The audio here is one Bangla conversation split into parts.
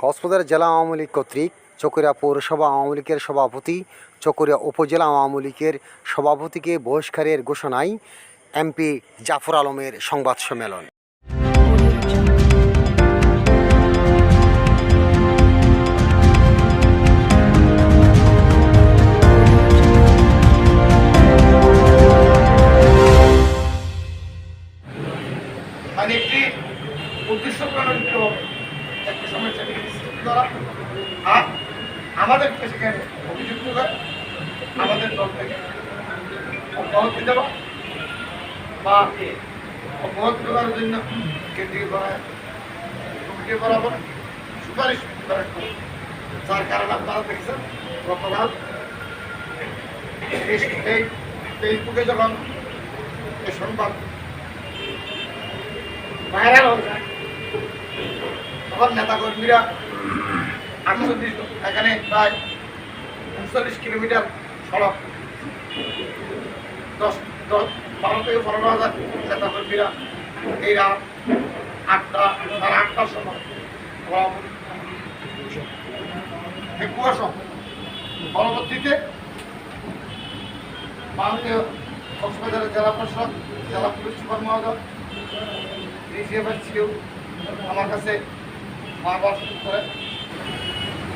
কক্সবাজার জেলা আওয়ামী লীগ কর্তৃক চকরিয়া পৌরসভা আওয়ামী লীগের সভাপতি, চকরিয়া উপজেলা আওয়ামী লীগের সভাপতিকে বহিষ্কারের ঘোষণায় এমপি জাফর আলমের সংবাদ সম্মেলন। মানে একটি উদ্দেশ্য প্রণোদিত হবে একটা সমস্যাকে সৃষ্টি করা, আর আমাদেরকে সেখানে অভিযুক্ত করে আমাদের দল থেকে অব্যাহতি দেওয়া বা অব্যাহতি দেওয়ার জন্য কেন্দ্রীয় কমিটি বরাবর সুপারিশ করেন, যার কারণে আপনারা দেখছেন গতকাল এই ফেসবুকে যখন এই সংবাদ ভাইরাল হয়ে যায় তখন নেতাকর্মীরা 38 এখানে প্রায় 39 কিলোমিটার সড়ক 12 থেকে 15,000 নেতাকর্মীরা এই রাত 8টার সময় কুয়াশা পরবর্তীতে মাননীয় কক্সবাজারের জেলা প্রশাসক, জেলা পুলিশ সুপার মহোদয় ছিল আমার কাছে বারবার করে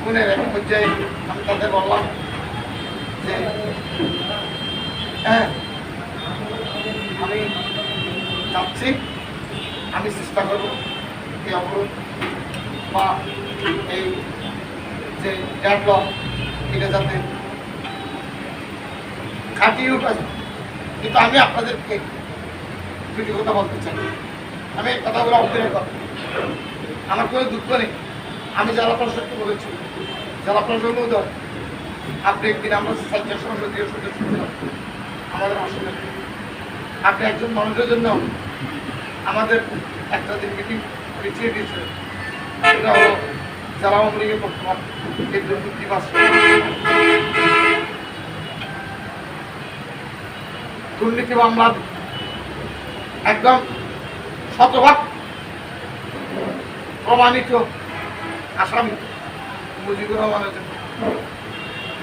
ফোনের এক পর্যায়ে আমি তাদের বললাম যে হ্যাঁ আমি যাচ্ছি, আমি চেষ্টা করব এই অবরোধ বা এই যে ডেডলক এটা যাতে কাটিয়ে উঠা যায়। কিন্তু আমি আপনাদেরকে দুটি কথা বলতে চাই, আমি এই কথাগুলো অধ্যয়ন করব, আমার কোনো দুঃখ নেই। আমি জেলা প্রশাসককে বলেছি, জেলা প্রশাসক মহোদয় আপনি একদিন আমরা সাহিত্য সংসদীয় সদস্য আমাদের আসলে আপনি একজন মানুষের জন্য আমাদের একটা দিন মিটিং পিছিয়ে দিয়েছিলেন, এটা হলো জেলা আওয়ামী লীগের বর্তমান দুর্নীতি মাস দুর্নীতি মামলা একদম শতভাগ প্রমাণিত আসামি মুজিবুর রহমানের জন্য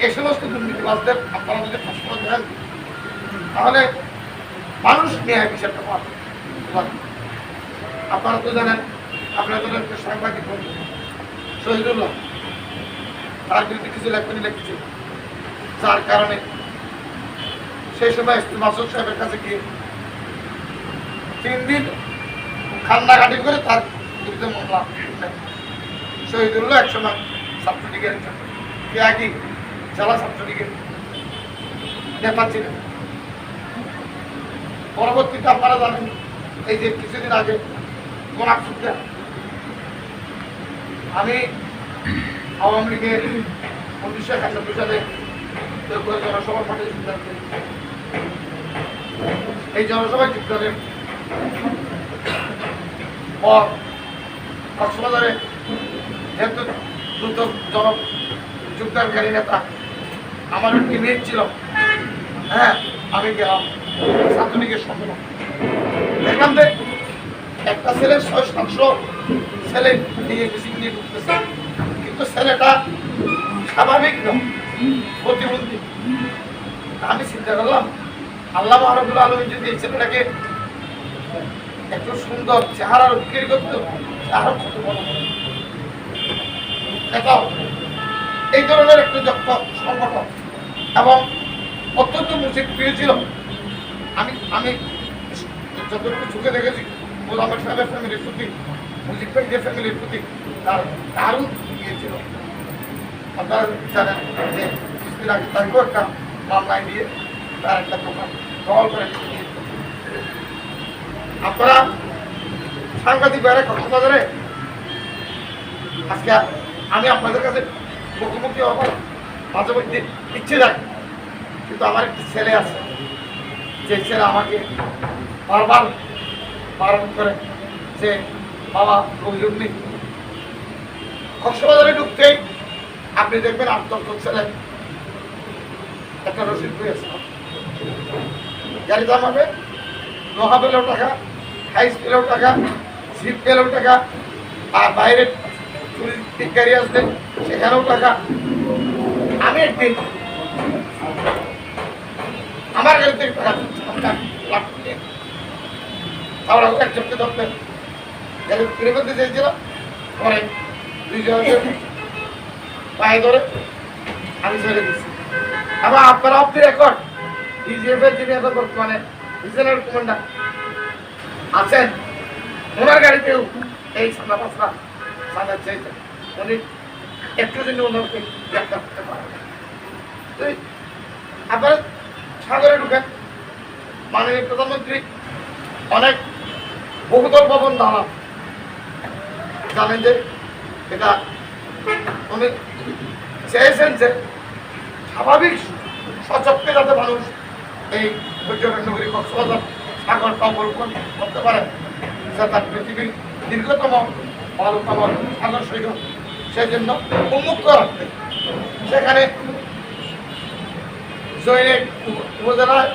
এই সমস্ত দুর্নীতিবাজদের আপনারা যদি প্রশ্ন দেন তাহলে মানুষ নিয়ে বিষয়টা পাবে। আপনারা তো জানেন, আপনাদের একটা সাংবাদিক বন্ধু শহীদুল্লাহ তার বিরুদ্ধে কিছু লেখনি লিখেছে, যার কারণে সেই সময় মাসুদ সাহেবের কাছে গিয়ে 3 দিন কান্নাকাটি করে তার বিরুদ্ধে মামলা। শহীদুল্লাহ একসময় ছাত্রলীগের একই জেলা ছাত্রলীগের নেতা ছিলেন। পরবর্তীতে আপনারা জানেন এই যে কিছুদিন আগে মোনাফিকরা আমি আওয়ামী লীগের 1971 সালে জনসভা মাঠে সিদ্ধান্ত এই জনসভায় যোগদানের পর কক্সবাজারে যেহেতু দ্রুত যোগদানকারী নেতা আমার একটি মেয়ে ছিল, হ্যাঁ আমি গেলাম ছাত্রলীগের সম্মেলন, দেখলাম যে একটা ছেলের 600-700 ছেলে নিয়ে মিছিল নিয়ে ঢুকতেছে, কিন্তু ছেলেটা স্বাভাবিক নয়, প্রতিবন্ধী। আমি চিন্তা করলাম আল্লাহ রাব্বুল আলামিন যদি এই ছেলেটাকে একটু সুন্দর চেহারার উৎকীর্ণ করত আরো কত বড় নেতা। এই ধরনের একটা যক্ষ সংগঠন এবং অত্যন্ত মুজিব প্রিয় ছিল। আমি যতটুকু চোখে দেখেছি গোলামের সাহেবের ফ্যামিলির প্রতি, মুজিব ভাইদের ফ্যামিলির প্রতি তার দারুণ গিয়েছিল। আপনারা জানেন যে কিছুদিন আগে তাকেও একটা মামলায় নিয়ে তার একটা দোকান দল করে আপনারা সাংবাদিক বাইরে কক্সবাজারে আজকে আমি আপনাদের কাছে মুখোমুখি হবার মাঝে মধ্যে ইচ্ছে যায়, কিন্তু আমার একটি ছেলে আছে যে ছেলে আমাকে বারবার বারণ করে যে বাবা প্রয়োজন নেই। কক্সবাজারে ঢুকতেই আপনি দেখবেন 8-10 ছেলে একটা রসিদ পেয়েছে, গাড়ি দাম হবে, লোহা পেলেও টাকা, হাইস পেলেও টাকা, সিট পেলেও টাকা, আর বাইরে ভিক্ষারি আসবে সেখানেও টাকা। আমি একদিন আমার কাছ থেকে টাকা আমরা একজনকে ধরতেন ফিরে করতে চেয়েছিল, পরে দুইজনকে পায়ে ধরে আমি ছেড়ে দিচ্ছি। আবার আপনারা অফ দি রেকর্ড ডিজিএফ এর যিনি এখন বর্তমানে রিজনাল কমান্ডার আছেন, ওনার গাড়িতেও এই সাদা পাঁচটা সাদা চেয়েছেন। উনি একটু দিন ওনাকে গ্রেপ্তার করতে পারেন। আপনারা সাগরে ঢুকেন, মাননীয় প্রধানমন্ত্রী অনেক বহুতল ভবন দাঁড়ান, জানেন যে এটা উনি চেয়েছেন যে স্বাভাবিক সচক্ষে যাতে মানুষ এই পর্যটন নগরী কক্সবাজার সাগরটা অবলোকন করতে পারে, যাতে পৃথিবীর দীর্ঘতম বৃহত্তম সাগর সৈকত সেই জন্য উন্মুক্ত রাখতে। সেখানে জৈনিক উপজেলায়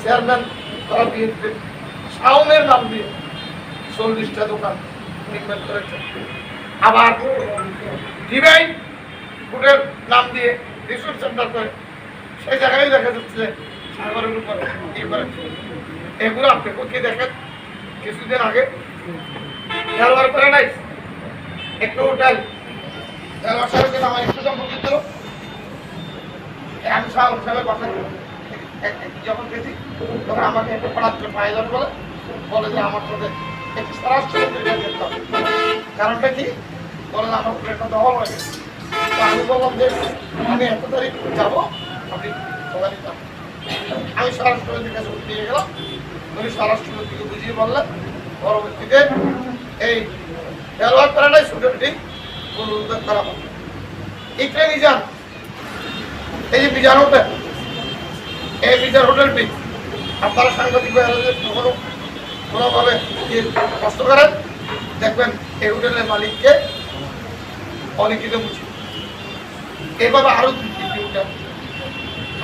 চেয়ারম্যান তারা বিএনপি শাওনের নাম দিয়ে 40টা দোকান নির্মাণ করেছে। আবার ডিভাইন ফুডের নাম দিয়ে রিসোর্স সেন্টার করে সেই জায়গায় দেখা যাচ্ছে সাগরের উপরে ই করেছে। এগুলো আপনি কি দেখেন, কিছুদিন আগে খেলোয়াড় প্যারাডাইস একটু হোটেল খেলোয়াড় সাহেবের আমার একটু সম্পর্কিত ছিল। আমি সাহেবের কথা যখন গেছি তখন আমাকে একটু পড়াচ্ছিল পায়ে ধরে বলে যে আমার সাথে একটু সরাসরি যেতে হবে। কারণটা কি বলেন, আমার প্লেটটা দখল হয়ে গেছে। তো আমি বললাম যে আমি 1 তারিখ যাবো, আপনি ওখানে যাবেন। আমি স্বরাষ্ট্রের কাছে নিয়ে গেলাম, উনি স্বরাষ্ট্রের দিকে বুঝিয়ে বললেন। পরবর্তীতে এই খেলোয়াড় প্যারাডাইস হোটেলটি পুনরুদ্ধার করা হবে। এইটাই মিজান, এই যে মিজান হোটেল, এই মিজান হোটেলটি আপনারা সাংবাদিক কখনো কোনোভাবে কষ্ট করেন, দেখবেন এই হোটেলের মালিককে অলিখিত বুঝি। এইভাবে আরো 2-3টি হোটেল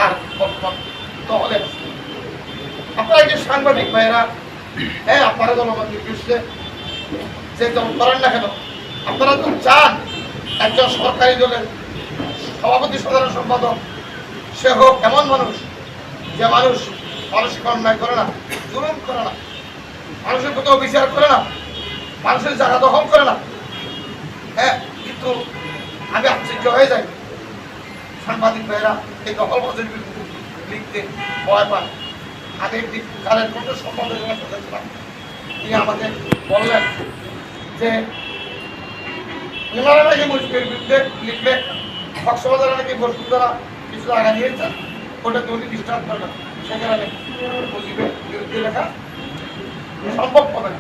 আর বর্তমান দখলে আছে। আপনারা যে সাংবাদিক ভাইয়েরা, হ্যাঁ আপনারা জনগণ নির্বিশেষে যে দল করেন না কেন, আপনারা তো চান একজন সরকারি দলের সভাপতি সাধারণ সম্পাদক সে হোক এমন মানুষ যে মানুষ মানুষকে অন্যায় করে না, জুলুম করে না, মানুষের কোথাও বিচার করে না, মানুষের জায়গা দখল করে না। হ্যাঁ, কিন্তু আমি আশ্চর্য হয়ে যাই সাংবাদিক ভাইয়েরা এই দখলবাজের বিরুদ্ধে লিখতে ভয় পান। আমি একটি কালের কোনো সম্পাদক করেছিলাম, তিনি আমাকে বললেন যে ওনারা নাকি মুশকিলের বিরুদ্ধে লিখলে কক্সবাজারে নাকি বসুন্ধরা কিছু জায়গা নিয়েছেন, ওটা উনি ডিস্টার্ব করবেন, সেখানে মুজিবের বিরুদ্ধে লেখা সম্ভব হবে না।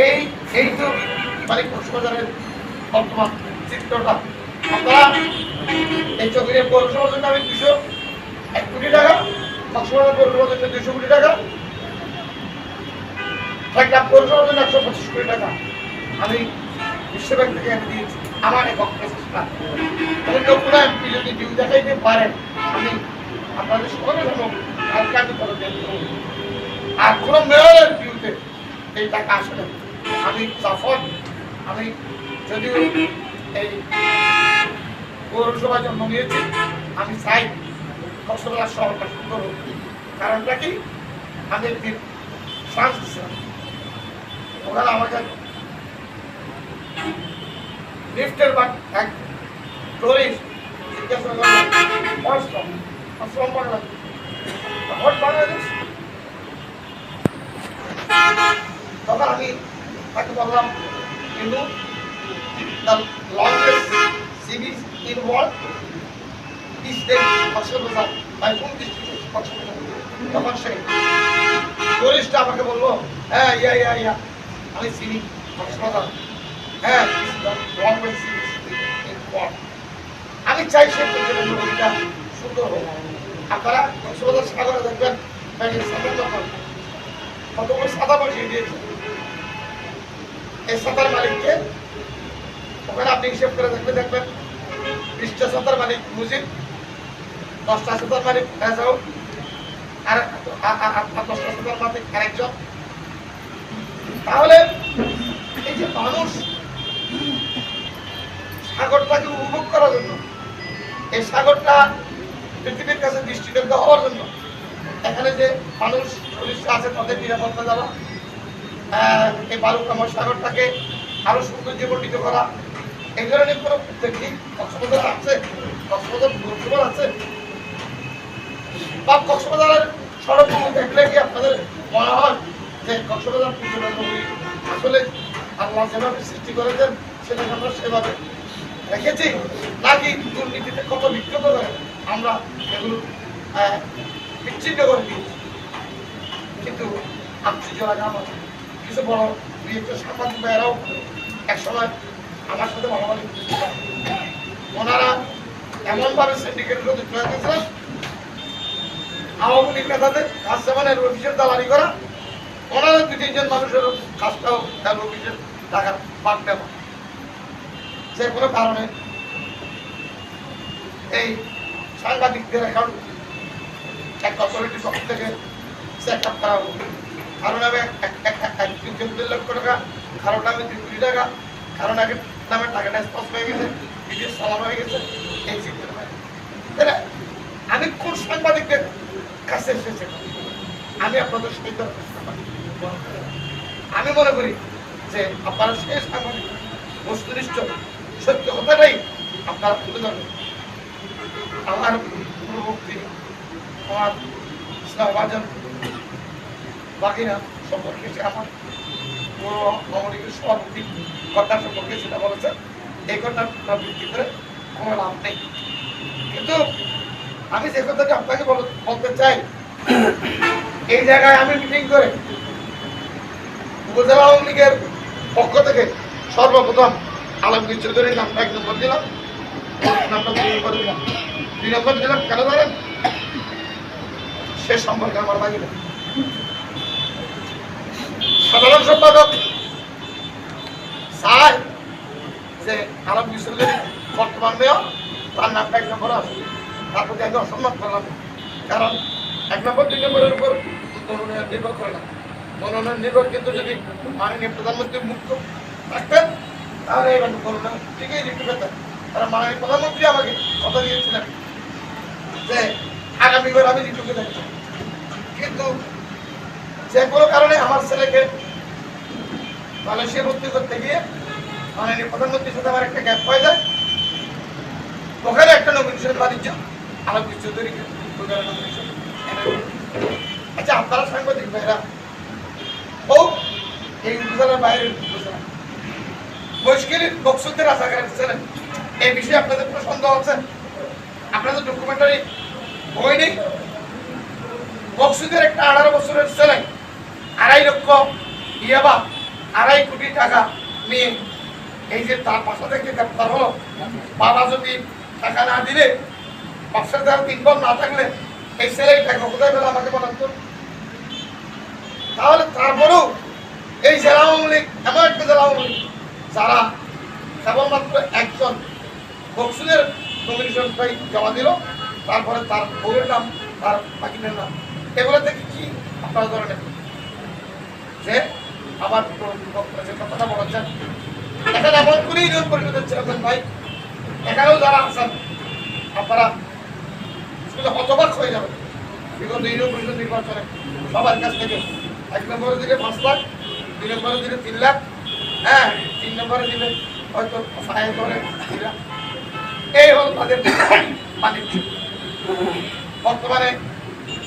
এই তো মানে কক্সবাজারের বর্তমান চিত্রটা। আপনারা এই চক্রের পৌরসভার জন্য আমি 201 কোটি টাকা, কক্সবাজার পৌরসভার জন্য 200 কোটি টাকা, একটা পৌরসভার জন্য 125 কোটি টাকা আমি বিশ্বব্যাংক থেকে এনে দিয়েছি আমার একক প্রচেষ্টা। কোনো এমপি যদি বিল দেখাইতে পারেন, আমি আপনাদের সকলের জন্য কালকে আমি করে দেব। আর কোনো মেয়রের বিরুদ্ধে এই টাকা আসলে আমি জাফর, আমি যদিও এই পৌরসভায় জন্ম নিয়েছি, আমি চাই কক্সবাজার শহরটা সুন্দর হোক। কারণটা কি, আমি একটি ফ্রান্স দিচ্ছিলাম, ওখানে আমাকে লিফটের বা এক টুরিস্ট জিজ্ঞাসা করলেন বাংলাদেশ। তখন আমি তাকে বললাম, কিন্তু the longest sea beach in the world is the Cox's Bazar. by whom this is Cox's Bazar? তখন সেই টুরিস্ট আমাকে বললো, হ্যাঁ ইয়া আমি চিনি কক্সবাজার, হ্যাঁ longest sea beach in the world. আমি চাই সেই নদীটা সুন্দর হোক। আপনারা কক্সবাজার সাগরে দেখবেন কতগুলো সাদা বসিয়ে দিয়েছে। এই সাঁতার মালিককে ওখানে আপনি হিসেব করে দেখবেন 20টা সাঁতার মালিক মুজিব, 10টা সাঁতার মালিক রেজাউল, আর 10টা সাঁতার মালিক আরেকজন। তাহলে এই যে মানুষ সাগরটাকে উপভোগ করার জন্য, এই সাগরটা পৃথিবীর কাছে দৃষ্টিনন্দন হওয়ার জন্য এখানে যে মানুষ পুলিশ আছে তাদের নিরাপত্তা দেওয়া, এই বালুকাময় সাগরটাকে আরো সৌন্দর্যমণ্ডিত করা, এই ধরনের কোনো উদ্যোগ কি কক্সবাজার আছে? কক্সবাজার পৌরসভা আছে? বা কক্সবাজারের সড়ক দেখলে কি আপনাদের মনে হয় যে কক্সবাজার আসলে আল্লাহ যেভাবে সৃষ্টি করেছেন সেটা আমরা সেভাবে রেখেছি, নাকি দুর্নীতিতে কত বিক্ষত করে আমরা এগুলো বিচ্ছিন্ন করে দিয়েছি? কিন্তু আশ্চর্য লাগে আমার কিছু বড় দুই একটা সাংবাদিক ভাইয়েরাও একসময় আমার সাথে ভালোভাবে ওনারা এমনভাবে সিন্ডিকেটের মধ্যে চলে গেছিলেন, আওয়ামী লীগ নেতাদের কাজ যেমন অফিসের দালালি করা, ওনাদের দু তিনজন মানুষের কাজটাও অফিসের টাকার বাদ দেওয়া, যে কোনো কারণে এই সাংবাদিকদের অ্যাকাউন্ট এক অথরিটির পক্ষ থেকে চেক আপ করা হবে। কারণ আমি 1 লক্ষ টাকা, কারণ নামে 2 কোটি টাকা, কারণ আগে নামে টাকাটা স্পষ্ট হয়ে গেছে, বিদেশ চালানো হয়ে গেছে, এই চিন্তা। আমি কোন সাংবাদিকদের কাছে এসেছি আমি আপনাদের সহিত আমি মনে করি যে আপনারা সেই সাংবাদিক বস্তুনিষ্ঠ সত্য কথাটাই আপনারা তুলে ধরবেন। আমার পূর্ববর্তী আমার ইসলামাবাজন বাকিরা সম্পর্কে আমার পৌরলীগের সভাপতি কর্তা সম্পর্কে সেটা বলেছেন, এই কথাটা ভিত্তি করে কোনো লাভ নেই। কিন্তু আমি যে কথাটা আপনাকে বলতে চাই, এই জায়গায় আমি মিটিং করে উপজেলা আওয়ামী লীগের পক্ষ থেকে সর্বপ্রথম আলমগীর চৌধুরীর নামটা 1 নম্বর দিলাম, নামটা 2 নম্বর দিলাম। 2 নম্বর দিলাম কেন ধরেন? সে সম্পর্কে আমার বাকি না। সাধারণ সম্পাদক চায় যে আলমগীর চৌধুরী বর্তমান মেয়র, তার নামটা 1 নম্বরে আসে, তার প্রতি আমি অসম্মান করলাম। কারণ 1 নম্বর 2 নম্বরের উপর মনোনয়ন নির্ভর করে না। মনোনয়ন নির্ভর কিন্তু যদি মাননীয় প্রধানমন্ত্রী মুক্ত থাকতেন তাহলে এবার মনোনয়ন ঠিকই দিতে পেতেন। তারা মাননীয় প্রধানমন্ত্রী আমাকে কথা দিয়েছিলেন যে আগামীবার আমি ঋতুকে দেখব, কিন্তু যে কোনো কারণে আমার ছেলেকে মালয়েশিয়া ভর্তি করতে গিয়ে মাননীয় প্রধানমন্ত্রীর সাথে আমার একটা গ্যাপ হয়ে যায়, ওখানে একটা নমিনেশন বাণিজ্য আলমগীর চৌধুরীকে। আচ্ছা, আপনারা সাংবাদিক ভাইরা ও এই উপজেলার বাইরের উপজেলা বৈশাখীর বক্সদের রাজাকার ছিলেন, এই বিষয়ে আপনাদের কোনো সন্দেহ আছে? আপনাদের ডকুমেন্টারি বই নেই? বক্সদের একটা 18 বছরের ছেলে 2.5 লক্ষ ইয়াবা 2.5 কোটি টাকা নিয়ে এই যে তার বাসা থেকে গ্রেপ্তার হলো। বাবা যদি টাকা না দিলে, বাচ্চার দ্বারা 3 বার না থাকলে এই ছেলে টাকা কোথায় পেলে আমাকে বলেন তো? তাহলে তারপরেও এই জেলা আওয়ামী লীগ এমন একটা জেলা আওয়ামী লীগ যারা কেবলমাত্র একজন বক্সুদের নমিনেশনটাই জমা দিল, তারপরে তার বউয়ের নাম, তার বাকিদের নাম, এগুলো থেকে কি আপনারা ধরে নেবেন যে আবার যে কথাটা বলেছেন এখানে এমন করে ইউনিয়ন পরিষদের চেয়ারম্যান ভাই, এখানেও যারা আছেন আপনারা শুধু হতবাক হয়ে যাবেন। বিগত ইউনিয়ন পরিষদ নির্বাচনে সবার কাছ থেকে 1 নম্বরে দিলে 5 লাখ, 2 নম্বরে দিলে 3 লাখ, হ্যাঁ 3 নম্বরে দিলে হয়তো 5 করে 2 লাখ। এই হল তাদের বাণিজ্য। বর্তমানে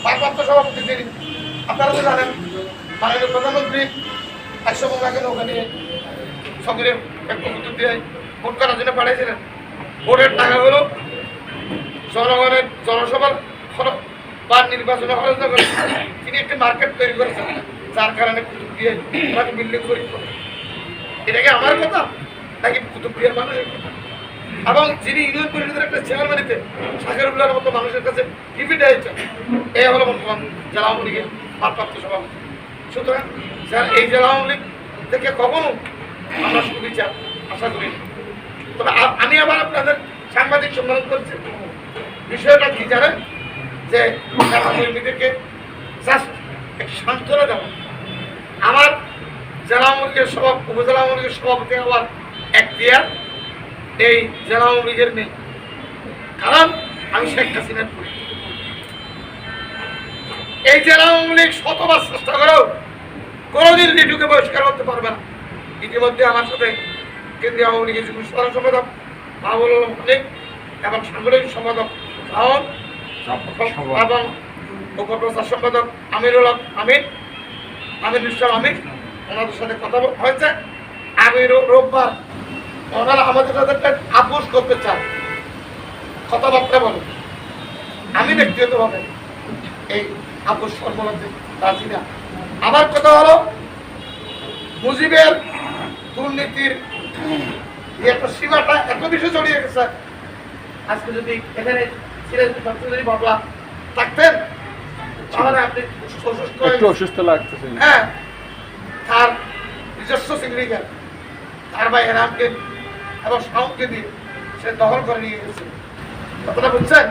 ভারপ্রাপ্ত সভাপতি তিনি, আপনারা তো জানেন মাননীয় প্রধানমন্ত্রী 100 টাকা নৌকা নিয়ে সঙ্গে একটু দিয়ে ভোট করার জন্য পাঠিয়েছিলেন। ভোটের টাকাগুলো জনগণের জনসভার খরচ বা নির্বাচনে খরচ না করে তিনি একটি মার্কেট তৈরি করেছেন, যার কারণে কুতুব দিয়ে তাকে বিল্ডিং করি। এটা কি আমার কথা নাকি কুতুব দিয়ার মানুষের কথা? এবং যিনি ইউনিয়ন পরিষদের একটা চেয়ারম্যানিতে শাকিরুল্লাহর মতো মানুষের কাছে টিভি দিয়েছেন, এই হলো বর্তমান জেলা আওয়ামী লীগের ভারপ্রাপ্ত সভাপতি। সুতরাং এই জেলা আওয়ামী লীগ থেকে কখনো আমরা সুবিচার আশা করি না। তবে আমি আবার আপনাদের সাংবাদিক সম্মেলন করছি, বিষয়টা কি জানেন যে কর্মীদেরকে জাস্ট এক সান্ত্বনা দেওয়া। আমার জেলা আওয়ামী লীগের উপজেলা আওয়ামী লীগের সভাপতি হওয়ার এখতিয়ার এই জেলা আওয়ামী লীগের নেই, কারণ আমি শেখ হাসিনার করি। এই জেলা আওয়ামী লীগ শতবার চেষ্টা করেও কোনোদিন লিটুকে বহিষ্কার করতে পারবে না। ইতিমধ্যে আমার সাথে কেন্দ্রীয় আওয়ামী লীগের যুগ্ম সাধারণ সম্পাদক মাহবুল আলম খালিক এবং সাংগঠনিক সম্পাদক রাহন এবং উপপ্রচার সম্পাদক আমিরুল হক আমিনুল ইসলাম আমির, ওনাদের সাথে কথা হয়েছে। আমি রোববার ওনারা আমাদের সাথে আপোষ করতে চান, কথাবার্তা বলে। আমি ব্যক্তিগতভাবে এই আপোষ ফর্মুলাতে রাজি না। আমার কথা হলো, মুজিবের দুর্নীতির একটা সীমাটা এত বেশি জড়িয়ে গেছে। আজকে যদি এখানে সিরাজ বাবলা থাকতেন তাহলে আপনি অসুস্থ লাগতেছে। হ্যাঁ, তার নিজস্ব সিন্ডিকেট তার ভাই এনামকে এবং শাওনকে দিয়ে সে দখল করে নিয়ে গেছে। কথাটা বুঝছেন?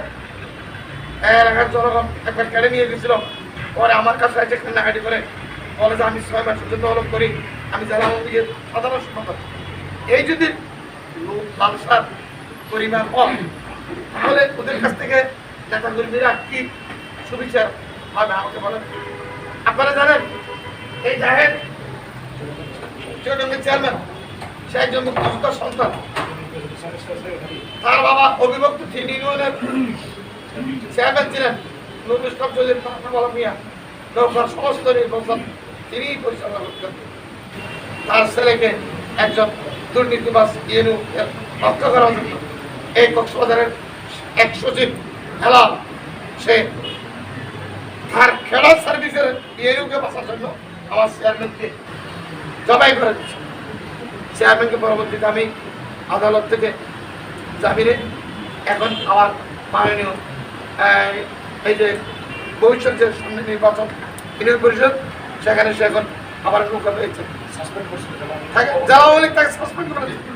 এলাকার জনগণ একবার কেড়ে নিয়ে গেছিল। পরে আমার কাছে এসে কান্নাকাটি করে বলে যে আমি 6 মাসের জন্য হলফ করি, আমি জেলা আওয়ামী লীগের সাধারণ সম্পাদক। এই যদি লালসার পরিমাণ হয় তাহলে ওদের কাছ থেকে নেতাকর্মীরা কি সুবিচার হবে আমাকে বলেন। আপনারা জানেন এই জাহের চেয়ারম্যান, সে একজন মুক্তিযোদ্ধার সন্তান। তার বাবা অবিভক্ত 3 ইউনিয়নের চেয়ারম্যান ছিলেন নুরুল ইসলাম চৌধুরী মিয়া। নৌকার সমস্ত নির্বাচন তিনি পরিচালনা করতেন। তার ছেলেকে একজন দুর্নীতিবাজ ইউনু হত্যা করার জন্য এই কক্সবাজারের এক সচিব খেলা, সে তার খেলা সার্ভিসের ইউনুকে বাঁচার জন্য আমার চেয়ারম্যানকে জবাই করে দিচ্ছে। চেয়ারম্যানকে পরবর্তীতে আমি আদালত থেকে জামিনে, এখন আমার মাননীয় এই যে ভবিষ্যৎ যে সামনে নির্বাচন ইউনিয়ন পরিষদ, সেখানে সে এখন আবার নৌকা পেয়েছে। জেলা আওয়ামী লীগ তাকে সাসপেন্ড করে দিয়েছে।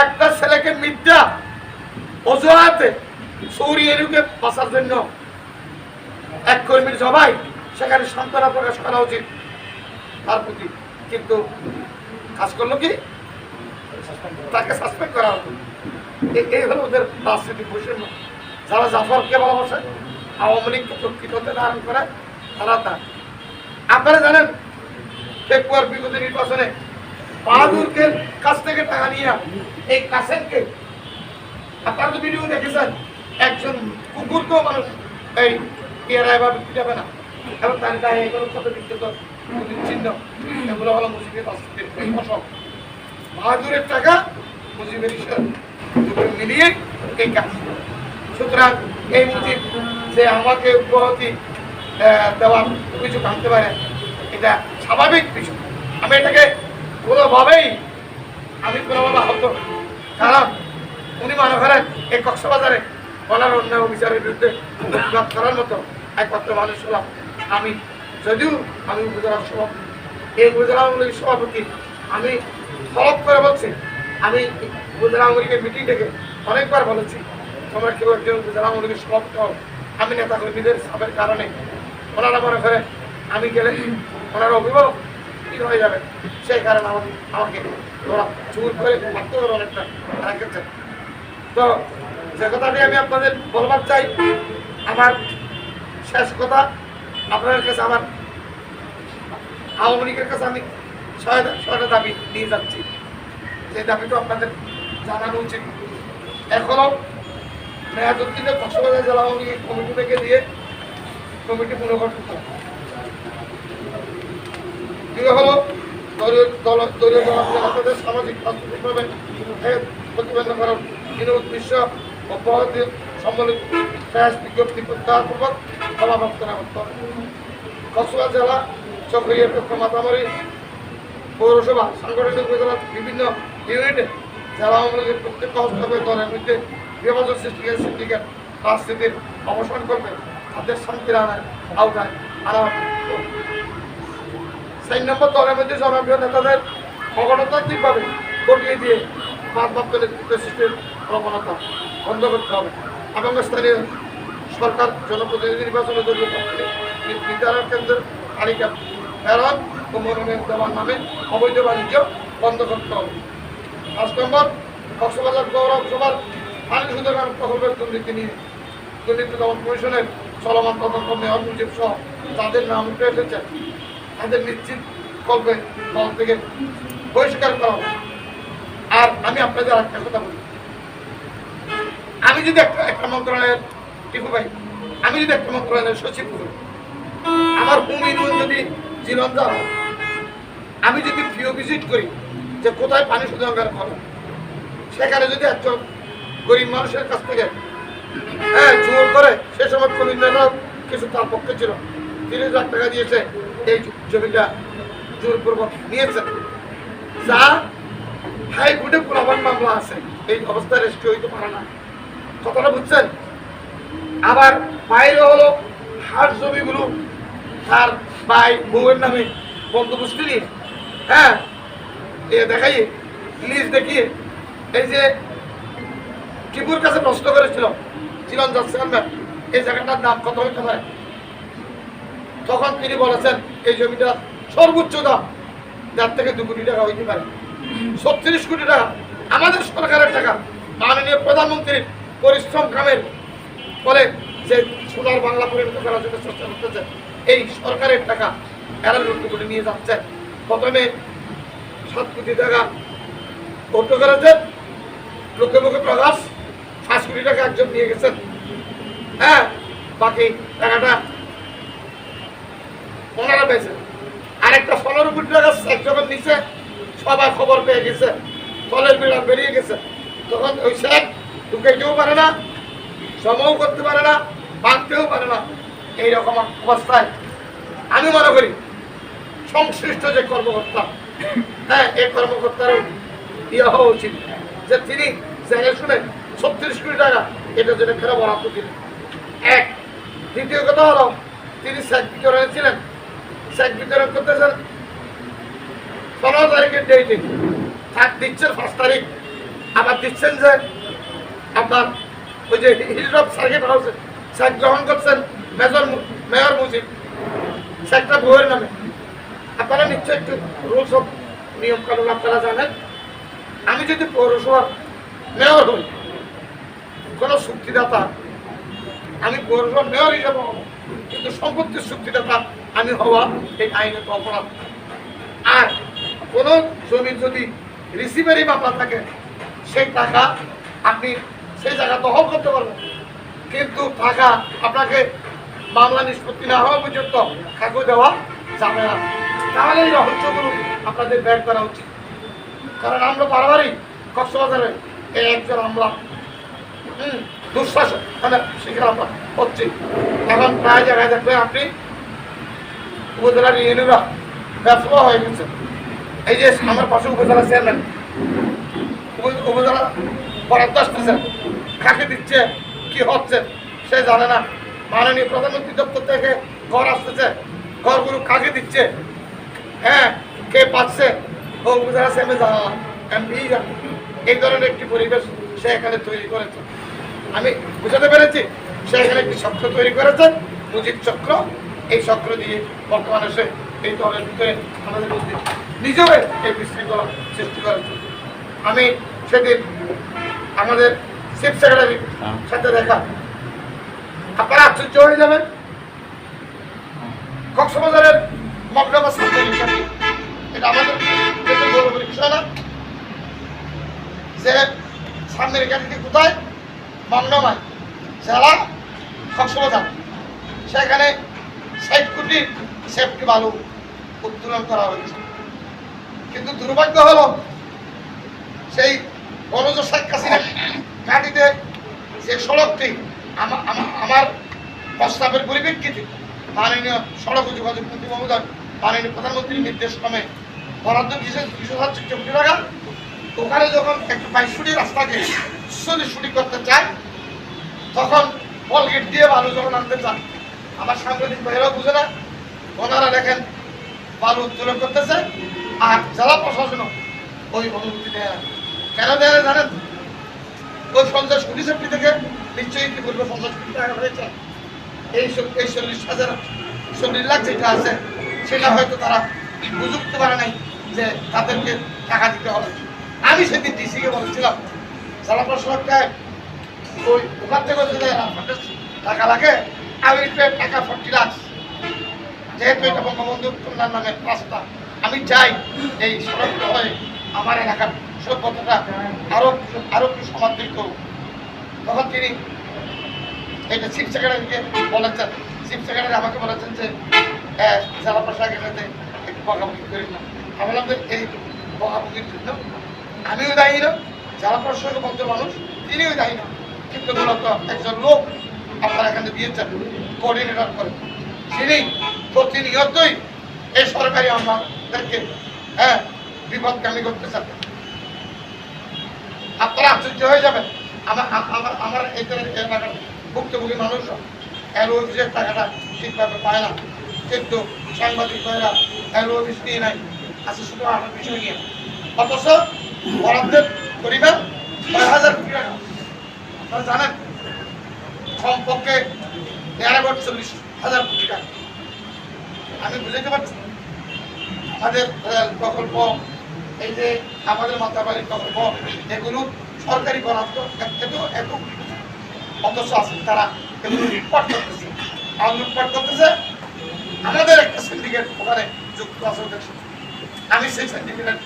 একটা ছেলেকে মিথ্যা অজুহাতে সৌরি এরুকে বাঁচার জন্য এক কর্মীর জবাই, সেখানে সান্ত্বনা প্রকাশ করা উচিত তার প্রতি, কিন্তু কাজ করলো কি তাকে সাসপেন্ড করা হতো। এই হলো ওদের রাজনৈতিক বৈষম্য। যারা জাফরকে ভালোবাসে, আওয়ামী লীগকে প্রকৃততে ধারণ করে, তারা তা। আপনারা জানেন ফেব্রুয়ারি বিগত নির্বাচনে বাহাদুরকে কাছ থেকে টাকা নিয়ে এই কাসেমকে, আপনারা তো ভিডিও দেখেছেন, একজন কুকুরকেও মানুষ এই এরা এভাবে পিটাবে না, এবং তার গায়ে এগুলো কত বিখ্যাত চিহ্ন, এগুলো হলো মুজিবের রাজনীতির ফসল। বাহাদুরের টাকা মুজিবের দুটো মিলিয়ে এই কাজ। সুতরাং এই মুজিব যে আমাকে উপহতি দেওয়ার অভিযোগ আনতে পারে, এটা স্বাভাবিক বিষয়। আমি এটাকে কোনোভাবেই হতো, কারণ উনি মনে করেন এই কক্সবাজারে বলার অন্যায় অভিচারের বিরুদ্ধে প্রতিবাদ করার মতো একমাত্র মানুষ হলাম আমি। যদিও আমি উপজেলার সভাপতি, এই উপজেলা আওয়ামী লীগের সভাপতি, আমি তলব করে বলছি, আমি উপজেলা আওয়ামী লীগের মিটিং থেকে অনেকবার বলেছি তোমরা কেউ একজন উপজেলা আওয়ামী লীগের সভাপতি হও। আমি নেতা কর্মীদের চাপের কারণে ওনারা মনে করেন আমি গেলে ওনারা অভিভাবক হয়ে যাবে, সেই কারণে আমাকে ওরা চুর করে মারতে হবে অনেকটা রেখেছে। তো যে কথাটি আমি আপনাদের বলবার চাই, আমার শেষ কথা, আপনাদের কাছে আমার আওয়ামী লীগের কাছে আমি 6টা দাবি নিয়ে যাচ্ছি। যে দাবিটা আপনাদের জানানো উচিত। এখনো মেয়াদুদ্দিনের কক্সবাজার জেলা আওয়ামী লীগ কমিটি থেকে দিয়ে কমিটি পুনর্গঠন করা। হলো দলীয় জনপ্রিয়তাদের সামাজিক রাজনৈতিকভাবে প্রতিবন্ধ করার উদ্দেশ্য অব্যাহতি সম্মিলিত প্রয়াস বিজ্ঞপ্তি প্রত্যাহারপূর্বক সমাবর্তন করতে হবে। কক্সবাজার জেলা চক্রিয়া মাতামারি পৌরসভা সাংগঠনিক উপজেলার বিভিন্ন ইউনিটে জেলা আওয়ামী লীগের প্রত্যেক হস্তক্ষেপের দলের মধ্যে বিভাজন সৃষ্টিকারী সিন্ডিকেট রাজনীতির অবসান করবে, তাদের শান্তির আওতায় আনা। 4 নম্বর, দলের মধ্যে জনপ্রিয় নেতাদের অগণতান্ত্রিকভাবে গটিয়ে দিয়ে ভারপ্রাপ্ত নেতৃত্ব সৃষ্টির প্রবণতা বন্ধ করতে হবে এবং স্থানীয় সরকার জনপ্রতিনিধি নির্বাচনে দলীয় নির্ধারণ কেন্দ্রের তালিকা প্রেরণ ও মনোনয়ন দেওয়ার নামে অবৈধ বাণিজ্য বন্ধ করতে হবে। 5 নম্বর, কক্সবাজার পৌরসভার পানি শোধনাগার প্রকল্পের দুর্নীতি নিয়ে দুর্নীতি দমন কমিশনের চলমান তদন্ত মেয়র মুজিব সহ যাদের নাম উঠে এসেছে তাদের নিশ্চিত কল্পে দল থেকে বহিষ্কার করা হবে। আর আমি আপনাদের একটা কথা বলি, আমি যদি একটা মন্ত্রণালয়ের টিপু ভাই, আমি যদি একটা মন্ত্রণালয়ের সচিব করি, আমার ভূমিহীন যদি জীবন যাওয়া, আমি যদি প্রিয় ভিজিট করি যে কোথায় পানি শোধনাগার হবে, সেখানে যদি একজন গরিব মানুষের কাছ থেকে জোর করে, সে সময় কমিশনাররাও কিছু তার পক্ষে ছিল, 30,000 টাকা দিয়েছে এই জমিটা জোরপূর্বক নিয়েছে, যা হাইকোর্টে পুনর্বান মামলা আছে, এই অবস্থায় রেস্ট্রি হইতে পারে না। কথাটা বুঝছেন? আবার বাইরে হলো হাট জমিগুলো তার ভাই বউয়ের নামে বন্দোবস্ত নিয়ে দেখাই লিস্ট দেখিয়ে এই যে টিপুর কাছে প্রশ্ন করেছিল চিরঞ্জন চেয়ারম্যান এই জায়গাটার দাম কত হইতে পারে, তখন তিনি বলেছেন এই জমিটা সর্বোচ্চ দাম 1.5 থেকে 2 কোটি টাকা হইতে পারে। 36 কোটি টাকা আমাদের সরকারের টাকা, মাননীয় প্রধানমন্ত্রীর পরিশ্রম কামের ফলে যে সোনার বাংলা পরিণত করার জন্য চেষ্টা করতেছে, এই সরকারের টাকা এরা লক্ষ্য করে নিয়ে যাচ্ছেন। প্রথমে 7 কোটি টাকা অর্থ করেছেন, লোকে মুখে প্রকাশ 5 কোটি টাকা একজন নিয়ে গেছেন, বাকি টাকাটা ওনারা পেয়েছেন। আরেকটা 15 কোটি টাকা যখন নিচে সবাই খবর পেয়ে গেছে, ফলের বিড়াল বেরিয়ে গেছে, তখন ওই শেখ ঢুকাইতেও পারে না, জমাও করতে পারে না, বাঁধতেও পারে না। এইরকম অবস্থায় আমি মনে করি সংশ্লিষ্ট যে কর্মকর্তা, এই কর্মকর্তারও ইয়ে হওয়া উচিত যে তিনি জেনে শুনে 36 কোটি টাকা এটার জন্য ফেরা বরাদ্দ দিলেন। এক, দ্বিতীয় কথা হলো তিনি চেক বিতরণে ছিলেন, চেক বিতরণ করতেছেন 15 তারিখের ডেটে, দিচ্ছেন 5 তারিখ, আবার দিচ্ছেন যে আপনার ওই যে হিলটপ সার্কিট হাউসে চেক গ্রহণ করছেন মেয়র মুজিব, চেকটা বউয়ের নামে। আপনারা নিশ্চয়ই একটু রুলস অফ নিয়ম কানুন আপনারা জানেন। আমি যদি পৌরসভার মেয়র হই, কোনো চুক্তিদাতা, আমি পৌরসভার মেয়র হিসাবে হব, কিন্তু সম্পত্তির চুক্তিদাতা আমি হওয়া এই আইনের অপরাধ। আর কোনো জমির যদি রিসিভারি মামলা থাকে, সেই টাকা আপনি সেই জায়গা দখল করতে পারবেন, কিন্তু টাকা আপনাকে মামলা নিষ্পত্তি না হওয়া পর্যন্ত কাকু দেওয়া যাবে না। তাহলে এই রহস্যগুলো আপনাদের বের করা উচিত। কারণ আমরা বারবারই কক্সবাজারে এই একজন আমরা দুঃশাসন শিকার আমরা হচ্ছি। এখন প্রায় জায়গায় দেখবে আপনি উপজেলার ইউনিয়নরা ব্যবসা হয়ে গেছে। এই যে আমার পাশে উপজেলা চেয়ারম্যান, উপজেলা বরাদ্দ আসতেছে, কাকে দিচ্ছে, কি হচ্ছে সে জানে না। মাননীয় প্রধানমন্ত্রী দপ্তর থেকে ঘর আসতেছে, ঘরগুলো কাকে দিচ্ছে, কে পাচ্ছে, ও উপজেলা চেয়ারম্যান জানা না, এমপি জানে। এই ধরনের একটি পরিবেশ সে এখানে তৈরি করেছে। আমি বুঝাতে পেরেছি, সে এখানে একটি চক্র তৈরি করেছে, মুজিব চক্র। এই চক্র দিয়ে বর্তমানে সে এই দলের ভিতরে আমাদের মধ্যে নিজেও এই বিশৃঙ্খলা সৃষ্টি করেছে। আমি সেদিন আমাদের চিফ সেক্রেটারির সাথে দেখা, আপনারা আশ্চর্য হয়ে যাবেন। কক্সবাজারের মগডাঙ্গা সামনের রিক্সাটি, এটা আমাদের গৌরবের বিষয় না যে সামনের রিক্সাটি কোথায়, মগডাঙ্গায়, জেলা কক্সবাজার। সেখানে 60 কোটি সেফটি বালু উত্তোলন করা হয়েছে। কিন্তু দুর্ভাগ্য হলো সেই বনজ শেখ হাসিনা ঘাটিতে যে সড়কটি আমার প্রস্তাবের পরিপ্রেক্ষিতে মাননীয় সড়ক ও যোগাযোগ মন্ত্রী মহোদয় মাননীয় প্রধানমন্ত্রীর নির্দেশ ক্রমে বরাদ্দ দিয়েছে 260 কোটি টাকা। ওখানে যখন একটু 22 ফুটি রাস্তাকে 40 ফুটি করতে চায়, তখন বল গেট দিয়ে বালু যখন আনতে চান, আমার সাংবাদিক ভাইরাও বুঝে না, ওনারা দেখেন বালু উত্তোলন করতেছে, আর জেলা প্রশাসনও ওই অনুমতি দেয় না। কেন দেয় না জানেন? ওই 50 কোটি সেফটি থেকে নিশ্চয়ই কি বলবো 50 কোটি টাকা হয়েছে। এই 40 লাখ যেটা আছে সেটা হয়তো তারা বুঝতে পারে নাই যে তাদেরকে টাকা দিতে হবে। আমি সেদিন ডিসিকে বলেছিলাম জেলা প্রশাসককে ওই ওখান থেকে যদি টাকা লাগে আমি টাকা 40 লাখ, যেহেতু এটা বঙ্গবন্ধু কন্যার নামে রাস্তা, আমি চাই এই সড়কটা হয়ে আমার এলাকার সভ্যতাটা আরো একটু সমাদৃত করুক। তখন তিনি এটা চিফ সেক্রেটারিকে বলেছেন, চিফ সেক্রেটারি আমাকে বলেছেন যে জেলা প্রশাসকের সাথে একটু বকাবকি করি না। আমি বললাম যে এই বকাবকির জন্য আমিও দায়ী না, জেলা প্রশাসকের মধ্যে মানুষ তিনিও দায়ী না, কিন্তু মূলত একজন লোক আপনারা এখানে দিয়েছেন কোঅর্ডিনেটর করে, তিনি প্রতিনিয়তই এই সরকারি আমাদেরকে বিপদগামী করতে চান। আপনারা আশ্চর্য হয়ে যাবেন, আমার এলাকার ভুক্তভোগী মানুষ এর অফিসের টাকাটা ঠিকভাবে পায় না, কিন্তু সাংবাদিক ভাইরা এর অফিস নিয়ে নাই, আছে শুধু আমার বিষয় নিয়ে, অথচ বরাদ্দের পরিমাণ ৬,০০০ কোটি টাকা। আপনারা জানেন কমপক্ষে ৪,৪০,০০০ কোটি টাকা। আমি বুঝতে পারছি আমাদের প্রকল্প, এই যে আমাদের মাতাবাড়ির প্রকল্প, এগুলো সরকারি বরাদ্দ এত অথচ আছে, তারা এগুলো লুটপাট করতেছে। আর লুটপাট করতেছে আমাদের একটা সিন্ডিকেট ওখানে যুক্ত আছে ওদের সাথে। আমি সেই সিন্ডিকেটের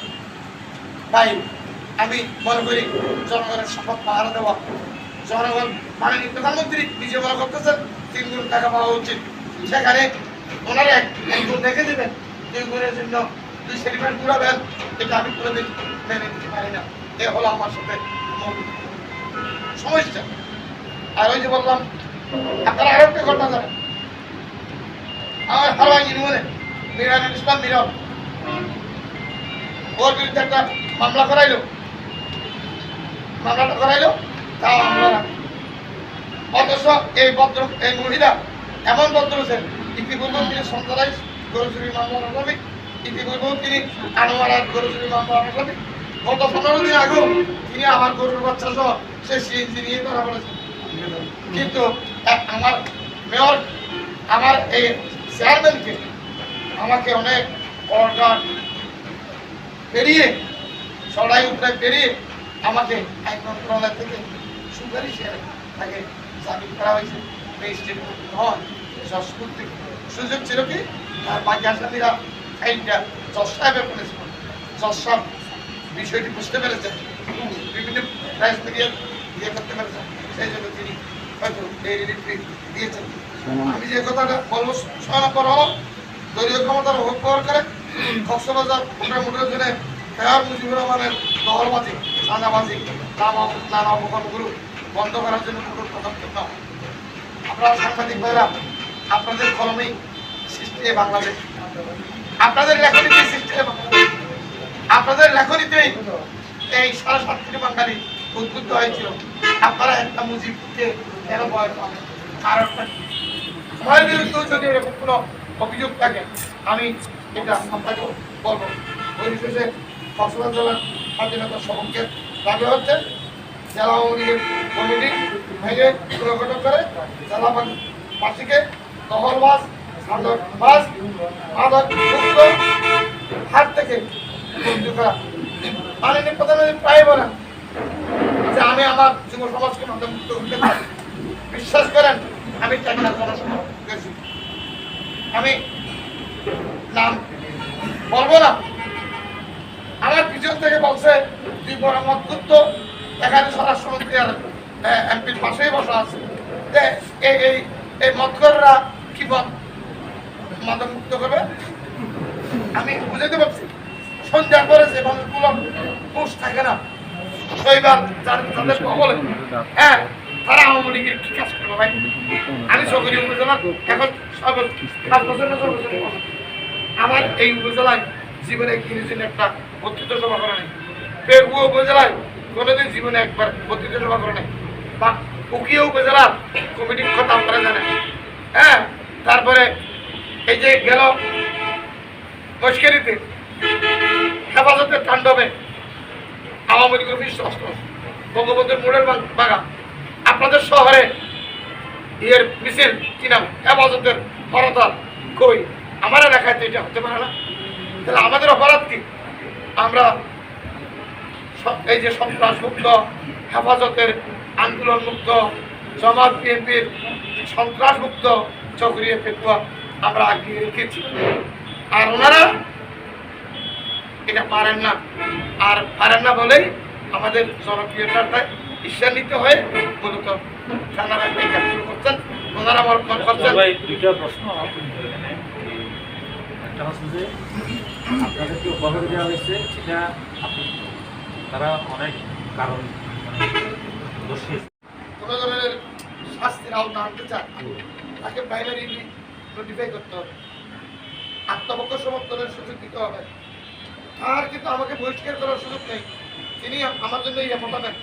ভাই, আমি মনে করি জনগণের সম্পদ পাহারা দেওয়া, জনগণ মাননীয় প্রধানমন্ত্রী নিজে মনে করতেছেন 3 গুণ টাকা পাওয়া উচিত, সেখানে ওনারা একজন দেখে দেবেন 2 গুণের জন্য 2 সেন্টিমিটার ঘুরাবেন, এটা আমি কোনোদিন মেনে নিতে পারি না। এ হলো আমার সাথে সমস্যা। আর ওই যে বললাম, আপনারা আরো একটা ঘটনা জানেন, আমার হাওড়া ইউনিয়নে মিরানুল ইসলাম মিরন, ওর বিরুদ্ধে একটা মামলা করাইলো, মামলাটা করাইলো, তাও আমরা, অথচ এই মহিলা এমন ভদ্র ছিলেন, ইতিপূর্বেও তিনি সন্ত্রাস গরু চুরি মামলার আসামি, ইতিপূর্বেও তিনি আনোয়ারার গরু চুরি মামলার আসামি। গত 15 দিন আগেও তিনি আমার গরুর বাচ্চা সহ সে সিএনজি নিয়ে ধরা পড়েছেন। কিন্তু আমার মেয়র, আমার এই চেয়ারম্যানকে আমাকে অনেক অর্ডার পেরিয়ে, সরাই উত্তরায় পেরিয়ে আমাকে আইন মন্ত্রণালয় থেকে সুপারিশে তাকে জামিন করা হয়েছে। ম্যাজিস্ট্রেট নয়, জজ কর্তৃক সুযোগ ছিল কি, তার বাকি আসামিরা ফাইলটা জজ সাহেবের করেছিল। জজ সাহেব বিষয়টি বুঝতে পেরেছেন, বিভিন্ন প্রেস মিডিয়া ইয়ে করতে পেরেছেন, সেই জন্য তিনি হয়তো এই রিলিফটি দিয়েছেন। আমি যে কথাটা বলবো, পর দলীয় ক্ষমতার অপব্যবহার করে কক্সবাজার মোটামুটি জেনে ফেয়ার মুজিবুর রহমানের দখলবাজি, চাঁদাবাজি, নানা অপকর্মগুলো বন্ধ করার জন্য কোনো পদক্ষেপ নেওয়া। আপনারা সাংবাদিক ভাইরা, আপনাদের কলমেই সৃষ্টি বাংলাদেশ, আপনাদের লেখনীতেই সৃষ্টি বাংলাদেশ, আপনাদের লেখনীতেই এই 7.5 কোটি বাঙালি উদ্বুদ্ধ হয়েছিল। আপনারা একটা মুজিবকে কেন ভয় পাবেন? কারণটা ভয়ের বিরুদ্ধে যদি এরকম কোনো অভিযোগ থাকে, আমি এটা আপনাকে বলবো। পরিশেষে কক্সবাজার জেলার স্বাধীনতার সপক্ষে দাবি হচ্ছে জেলা আওয়ামী লীগের কমিটি ভেঙে পুনর্গঠন করে জেলাবাসীকে দখলবাজ, মাদকবাজ, মাদকমুক্ত হাত থেকে মুক্ত করা। মাননীয় প্রধানমন্ত্রী প্রায় বলেন যে আমি আমার যুব সমাজকে মাদকমুক্ত করতে পারি। বিশ্বাস করেন, আমি টেকনাফ জনসভা গেছি, আমি নাম বলবো না, আমার পিছন থেকে বলছে তুই বড় মত করতো, এখানে স্বরাষ্ট্রমন্ত্রী আর এমপির পাশেই বসা আছে, যে এই মতকররা কি মাদক মুক্ত করবে। আমি বুঝাতে পারছি, সন্ধ্যার পরে যে মানুষগুলো পুষ থাকে না, শৈবার যাদের বলে, হ্যাঁ, তারা আওয়ামী লীগের কি কাজ করবে ভাই? আমি সকরি উপজেলা এখন 5 বছর আমার এই উপজেলায় জীবনে কিনেছেন একটা বক্তৃতা সভা করা নেই। পেগুয়া উপজেলায় কোনোদিন জীবনে একবার বক্তৃতা সভা করা নেই। বা উকিয়া উপজেলার কমিটির কথা আপনারা জানেন। হ্যাঁ, তারপরে এই যে গেল মস্কেরিতে হেফাজতের তাণ্ডবে আওয়ামী লীগের অফিস বঙ্গবন্ধুর মোড়ের বাগান, আপনাদের শহরে ইয়ের মিছিল কি নাম হেফাজতের হরতাল, কই আমার এলাকায় তো এটা হতে পারে না। তাহলে আমাদের অপরাধ কি? আমরা এই যে সন্ত্রাস মুক্ত হেফাজতের আন্দোলন মুক্ত, জামাত বিএনপির সন্ত্রাস মুক্ত চকরিয়া ফেতুয়া আমরা আগিয়ে রেখেছি। আর ওনারা এটা পারেন না, আর পারেন না বলেই আমাদের জনপ্রিয়তাটা ঈর্ষান্বিত হয়ে মূলত থানারা এই কাজ শুরু করছেন। ওনারা মনে করছেন দুইটা প্রশ্ন এখানে। একটা হচ্ছে যে আপনাদেরকে উপহার দেওয়া হয়েছে, সেটা তারা অনেক কারণ দোষী কোনো ধরনের শাস্তির আওতা আনতে চান তাকে প্রাইমারি নোটিফাই করতে হবে, আত্মপক্ষ সমর্থনের সুযোগ দিতে হবে। আর কিন্তু আমাকে বহিষ্কার করার সুযোগ নেই। তিনি আমার জন্য ইয়ে পাঠাবেন,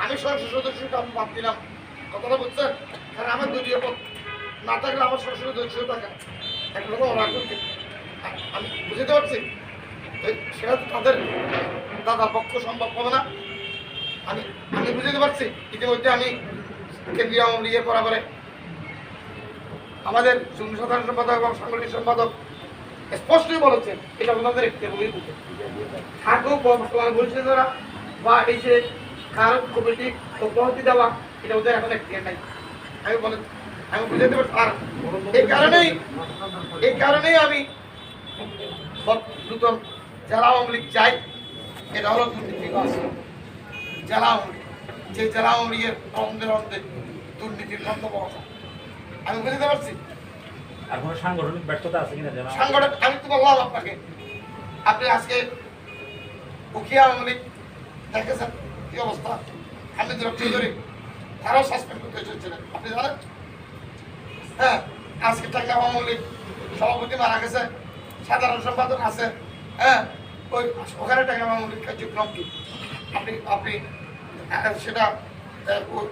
আমি সংসদ সদস্যটা আমি বাদ দিলাম, কথাটা বুঝছেন? কারণ আমার দলীয় পদ না থাকলে আমার সংসদ সদস্য থাকে না, একরকম রাখবেন। আমি বুঝতে পারছি সেটা তো তাদের দাদার পক্ষ সম্ভব হবে না। আমি আমি বুঝতে পারছি। ইতিমধ্যে আমি কেন্দ্রীয় আওয়ামী লীগের বরাবরে আমাদের যুগ্ম সাধারণ সম্পাদক এবং সাংগঠনিক সম্পাদক স্পষ্টই বলেছেন এটা ওনাদের একটি বহির্ভূত থাকুক বর্তমানে বলছেন ওরা, বা এই যে কারণ কমিটি অব্যাহতি দেওয়া এটা ওদের এখন একটি নাই। আমি বুঝতে পারছি। আর এই কারণেই আমি নতুন জেলা আওয়ামী লীগ চাই। এটা হলো দুর্নীতি জেলা আওয়ামী লীগ, যে জেলা আওয়ামী লীগের অন্ধের অন্ধে দুর্নীতির গন্তব্য। আমি বুঝতে পারছি। আর কোনো সাংগঠনিক ব্যর্থতা আছে কিনা জানা? সাংগঠনিক আমি তো বললাম আপনাকে, আপনি আজকে উখিয়া আওয়ামী লীগ দেখেছেন কি অবস্থা। হামিদুর রহমান চৌধুরী তারাও সাসপেন্ড করতে এসেছিলেন, আপনি জানেন? হ্যাঁ, আজকে টাকা আওয়ামী লীগ সভাপতি মারা গেছে, সাধারণ সম্পাদক আছে। হ্যাঁ, ওখানে টাকা আওয়ামী লীগ কার্যক্রম কি আপনি সেটা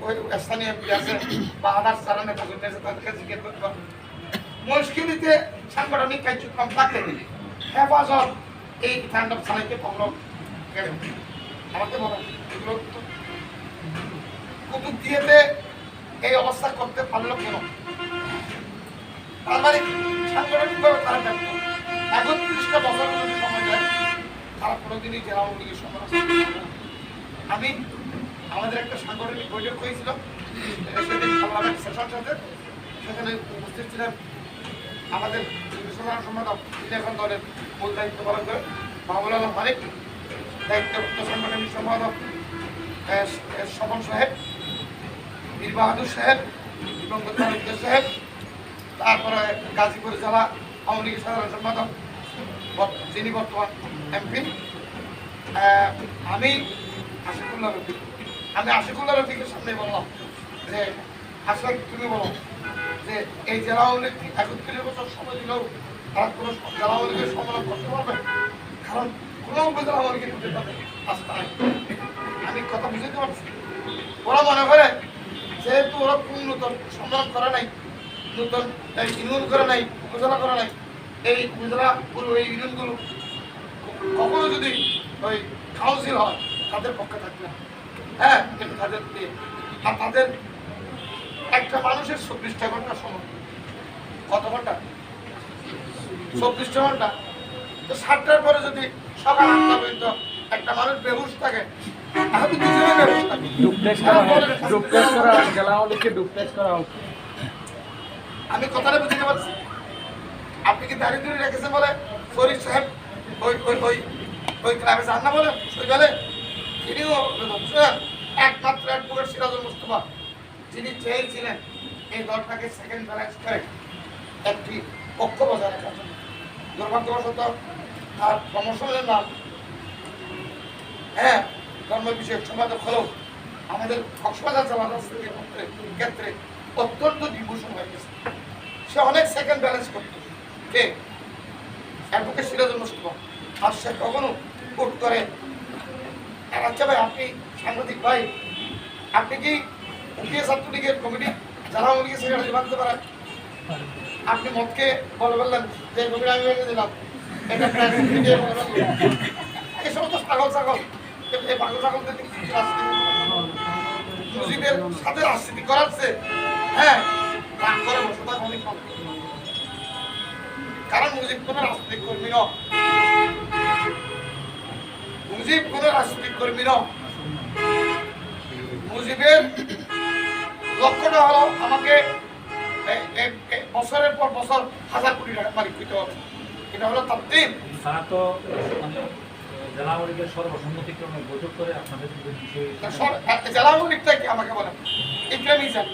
ওই স্থানীয় এমপি আছে বা আদার্স যারা নেতা কর্মী আছে তাদেরকে জিজ্ঞেস করতে পারবেন। মুশকিলিতে সাংগঠনিক কার্যক্রম থাকলে হেফাজত এই তাণ্ডব চালাইতে পারল কেন? আমাকে বলেন, এগুলো কুতুব দিয়েতে এই অবস্থা করতে পারলো কেন? তার মানে সাংগঠনিকভাবে তারা ব্যর্থ। 31টা বছর যদি সময় দেয় তারা কোনোদিনই জেলা আওয়ামী লীগের সমালোচনা করবে না। আমি আমাদের একটা সাংগঠনিক বৈঠক হয়েছিল সেদিন পার্লামেন্ট সেশন সাথে, সেখানে উপস্থিত ছিলেন আমাদের সাধারণ সম্পাদক, তিনি এখন দলের মূল দায়িত্ব পালন করেন, মাহবুল আলম মালিক, দায়িত্বপ্রাপ্ত সাংগঠনিক সম্পাদক স্বপন সাহেব, বীর বাহাদুর সাহেব এবং সাহেব, তারপরে গাজীপুর জেলা আওয়ামী লীগের সাধারণ সম্পাদক যিনি বর্তমান এমপি আমি আশিকুল্লাহ রফিকের সামনে বললাম যে আসলে তুমি বলো যে এই জেলা আওয়ামী লীগ 31 বছর সময় দিলেও তারা কোনো জেলা আওয়ামী লীগের সমাধান করতে পারবে? কারণ কোনো উপজেলা আওয়ামী লীগের মধ্যে তাদের আস্থা নাই। আমি কথা বুঝতে পারছি। ওরা মনে করে যেহেতু ওরা কোন নতুন সম্মান করে নাই, নতুন ইউনিয়ন করে নাই, উপজেলা করে নাই, এই উপজেলা এই ইউনিয়নগুলো কখনো যদি ওই কাউন্সিল হয় তাদের পক্ষে থাকবে না। হ্যাঁ, কিন্তু তাদের আর তাদের একটা মানুষের 24টা ঘন্টা সময়, কত ঘন্টা? 24টা ঘন্টা। তো 7টার পরে যদি সকাল 8টা পর্যন্ত একটা মানুষ বেহুশ থাকে, তাহলে দুজনে বেহুশ থাকে। আমি কথাটা বুঝতে পারছি। আপনি কি দাঁড়িয়ে দূরে রেখেছেন বলে ফরিদ সাহেব ওই ওই ওই ওই ক্লাবে যান না বলে বলে তিনিও একমাত্র অ্যাডভোকেট সিরাজুল মুস্তফা যিনি চেয়েছিলেন এই দলটাকে সেকেন্ড ব্যালেন্স করে একটি পক্ষ বজায় রাখার জন্য। দুর্ভাগ্যবশত তার প্রমোশনের নাম হ্যাঁ ধর্ম বিষয়ক সম্পাদক হলেও আমাদের কক্সবাজার জেলা রাজনীতির ক্ষেত্রে অত্যন্ত বিভূষণ হয়ে গেছে। সে অনেক সেকেন্ড ব্যালেন্স করত, কে? অ্যাডভোকেট সিরাজুল মুস্তফা। আর সে কখনো কোর্ট করে। আচ্ছা ভাই, আপনি সাংবাদিক ভাই, আপনি কি উকিয়া ছাত্রলীগের কমিটি যারা আওয়ামী লীগের সেক্রেটারি বানতে পারেন? আপনি মতকে বলে বললেন যে কমিটি আমি ভেঙে দিলাম, এটা এই সমস্ত পাগল ছাগল, এই পাগল ছাগলদের মুজিবের সাথে রাজনীতি করাচ্ছে। হ্যাঁ, রাগ করে বসে থাকা অনেক কম, কারণ মুজিব কোন রাজনৈতিক কর্মী ন, মুজিব কোন রাজনৈতিক কর্মী ন। মুজিবের লক্ষ্যটা হলো আমাকে বছরের পর বছর হাজার কোটি টাকা মালিক দিতে হবে। এটা হলো তার দিন। তারা তো মানে জেলা আওয়ামী লীগের সর্বসম্মতিক্রমে বৈঠক করে আপনাদের বিষয়ে জেলা আওয়ামী লীগটা কি আমাকে বলেন? ইকরাম ইজান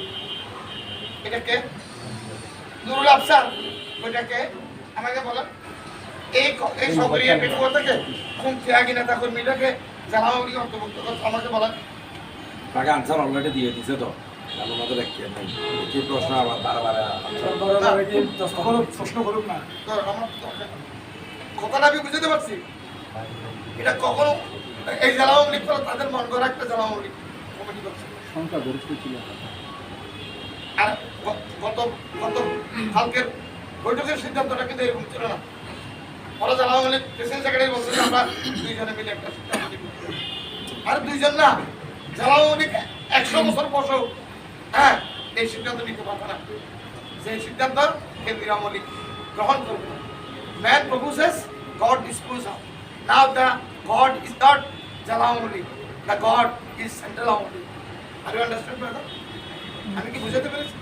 এটাকে, নুরুল আফসার ওইটাকে আমাকে বলেন। এই সবরিয়া পেটুয়া থেকে কোন ত্যাগী নেতা কর্মীটাকে জেলা আওয়ামী লীগ অন্তর্ভুক্ত করছে আমাকে বলেন। তাকে আনসার অলরেডি দিয়ে দিছে তো আমাদের কি প্রশ্ন আবার বারবার প্রশ্ন করুক না, আমার কথাটা আমি বুঝতে পারছি। এটা কখনো এই জেলা আওয়ামী লীগ করে তাদের মন করা একটা জেলা আওয়ামী লীগ কমিটি করছে। সংখ্যা গরিষ্ঠ ছিল। আর গত কালকের বৈঠকের সিদ্ধান্তটা কিন্তু এরকম ছিল না। ওরা জেলা আওয়ামী লীগ প্রেসিডেন্ট সেক্রেটারি বলছে যে আমরা দুইজনে মিলে একটা সিদ্ধান্ত নিব। আর দুইজন না, জেলা আওয়ামী লীগ 100 বছর বসেও এই সিদ্ধান্ত নিতে পারবে না। সেই সিদ্ধান্ত কেন্দ্রীয় আওয়ামী লীগ গ্রহণ করবে না। Man proposes, God disposes. Now the God is not জেলা Awami League, the God is central Awami League. Are you understand brother? আমি কি বুঝাতে পেরেছি?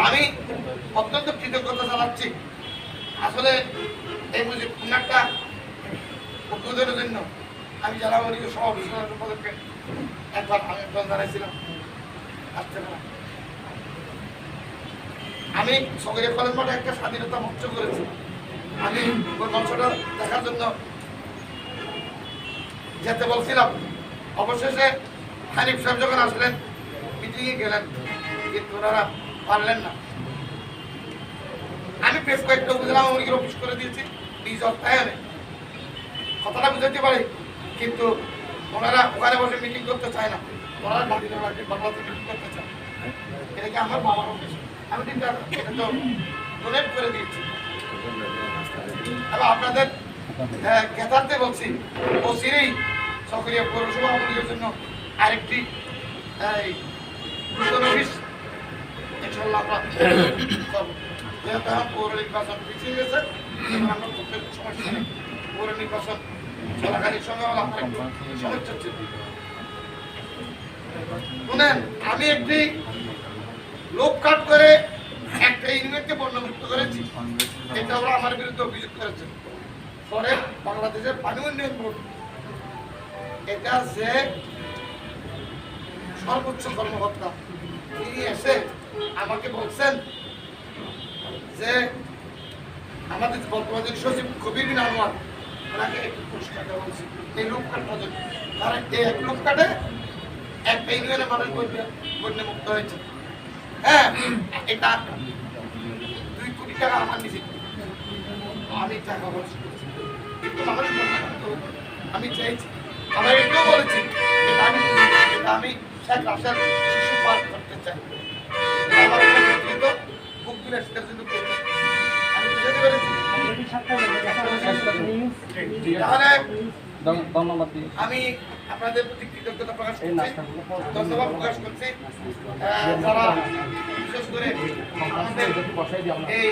আমি অত্যন্ত কৃতজ্ঞতা জানাচ্ছি। আসলে এই মুজিব উনারটা উদ্বোধনের জন্য আমি জেলা আওয়ামী লীগের সভাপতি সম্পাদককে একবার আমন্ত্রণ জানাইছিলাম, আসতে পারা। আমি সগরিয়া কলেজ মাঠে একটা স্বাধীনতা মঞ্চ করেছি। আমি ওই মঞ্চটা দেখার জন্য যেতে বলছিলাম। অবশেষে হানিফ সাহেব যখন আসলেন, মিটিংয়ে গেলেন, কিন্তু ওনারা পারলেন না। আমি বেশ কয়েকটা উপজেলা আওয়ামী লীগের অফিস করে দিয়েছি নিজ অর্থায়নে। কথাটা বুঝাতে পারি, কিন্তু ওনারা ওখানে বসে মিটিং করতে চায় না। ওনারা বাংলাতে মিটিং করতে চায়। এটা কি আমার বাবার অফিস? আমি কিন্তু এটা তো ডোনেট করে দিয়েছি। এবং আপনাদের জ্ঞাতার্থে বলছি, অচিরেই সক্রিয় পৌরসভা আওয়ামী লীগের জন্য আরেকটি অফিস ইনশাল্লাহ আমরা করবো। যেহেতু এখন পৌর নির্বাচন পিছিয়ে গেছে, আমরা করতে সমস্যা নেই। পৌর নির্বাচন চলাকালীন সময় হলো আমার একটু সমস্যা ছিল। শুনেন, আমি একটি লোক কাট করে একটা ইউনিয়নকে বর্ণমুক্ত করেছি। এটা ওরা আমার বিরুদ্ধে অভিযোগ করেছে। পরে বাংলাদেশের পানি উন্নয়ন বোর্ড, এটা যে সর্বোচ্চ কর্মকর্তা, তিনি এসে আমাকে বলছেন যে আমাদের বর্তমান সচিব কবির বিন আনোয়ার ওনাকে একটু পুরস্কার দেওয়া হয়েছে এই লোক কাটার জন্য। কারণ এই এক লোক কাটে একটা ইউনিয়নের মানুষ বন্যমুক্ত হয়েছে। হ্যাঁ, এটা 2 কোটি টাকা আমার নিজে, আমি টাকা বলছি, কিন্তু মানুষ আমি চাইছি। আমার এটাও বলেছি আমি শেখ রাশেদ শিশু পার্ক করতে চাই। আমার ব্যক্তিগত বুক বিলাসিতার জন্য করতে, আমি বুঝাতে পেরেছি। তাহলে আমি আপনাদের প্রতি কৃতজ্ঞতা প্রকাশ করছি, ধন্যবাদ প্রকাশ করছি। যারা বিশেষ করে আমাদের এই